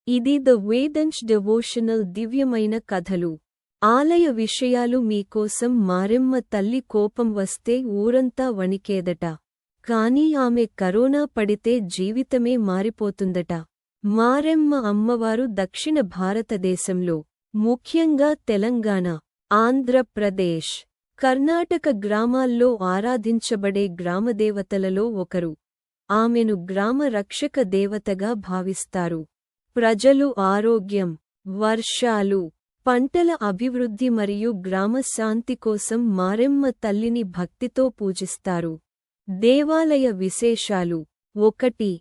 ఇది the వేదంశ్ devotional దివ్యమైన కథలు. ఆలయ విషయాలు మీకోసం. మారెమ్మ తల్లి కోపం వస్తే ఊరంతా వణికేదట. కాని ఆమె కరోనా పడితే జీవితమే మారిపోతుందట. మారెమ్మ అమ్మవారు దక్షిణ భారతదేశంలో, ముఖ్యంగా తెలంగాణ, ఆంధ్రప్రదేశ్, కర్ణాటక గ్రామాల్లో ఆరాధించబడే గ్రామదేవతలలో ఒకరు. ఆమెను గ్రామ రక్షక దేవతగా భావిస్తారు. ప్రజలు ఆరోగ్యం, వర్షాలు, పంటల అభివృద్ధి మరియు గ్రామ శాంతి కోసం మారెమ్మ తల్లిని భక్తితో పూజిస్తారు. దేవాలయ విశేషాలు. 1.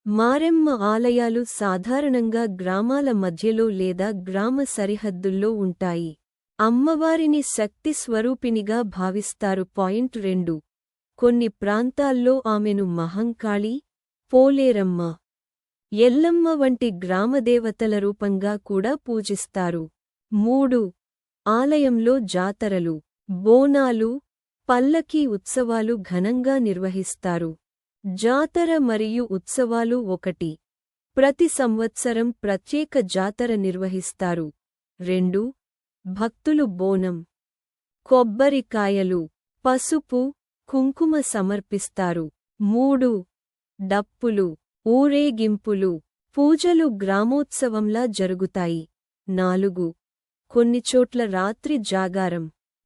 మారెమ్మ ఆలయాలు సాధారణంగా గ్రామాల మధ్యలో లేదా గ్రామ సరిహద్దుల్లో ఉంటాయి. అమ్మవారిని శక్తి స్వరూపిణిగా భావిస్తారు. 2. కొన్ని ప్రాంతాల్లో ఆమెను మహంకాళి, పోలేరమ్మ, ఎల్లమ్మ వంటి గ్రామదేవతల రూపంగా కూడా పూజిస్తారు. 3. ఆలయంలో జాతరలు, బోనాలు, పల్లకీ ఉత్సవాలు ఘనంగా నిర్వహిస్తారు. జాతర మరియు ఉత్సవాలు. 1. ప్రతి సంవత్సరం ప్రత్యేక జాతర నిర్వహిస్తారు. 2. భక్తులు బోనం, కొబ్బరికాయలు, పసుపు, కుంకుమ సమర్పిస్తారు. 3. డప్పులు, ఊరేగింపులు, పూజలు గ్రామోత్సవంలా జరుగుతాయి. 4. కొన్నిచోట్ల రాత్రి జాగారం,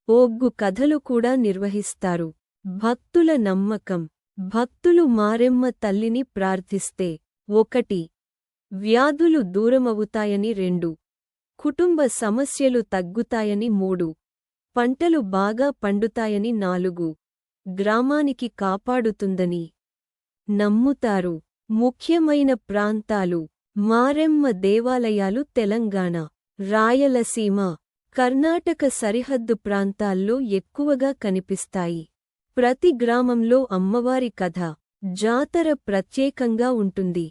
ఒగ్గు కథలు కూడా నిర్వహిస్తారు. భక్తుల నమ్మకం. భక్తులు మారెమ్మ తల్లిని ప్రార్థిస్తే 1. వ్యాధులు దూరమవుతాయని. 2. కుటుంబ సమస్యలు తగ్గుతాయని. 3. పంటలు బాగా పండుతాయని. 4. గ్రామానికి కాపాడుతుందని నమ్ముతారు. ముఖ్యమైన ప్రాంతాలు. మారెమ్మ దేవాలయాలు తెలంగాణ, రాయలసీమ, కర్ణాటక సరిహద్దు ప్రాంతాల్లో ఎక్కువగా కనిపిస్తాయి. ప్రతి గ్రామంలో అమ్మవారి కథ, జాతర ప్రత్యేకంగా ఉంటుంది.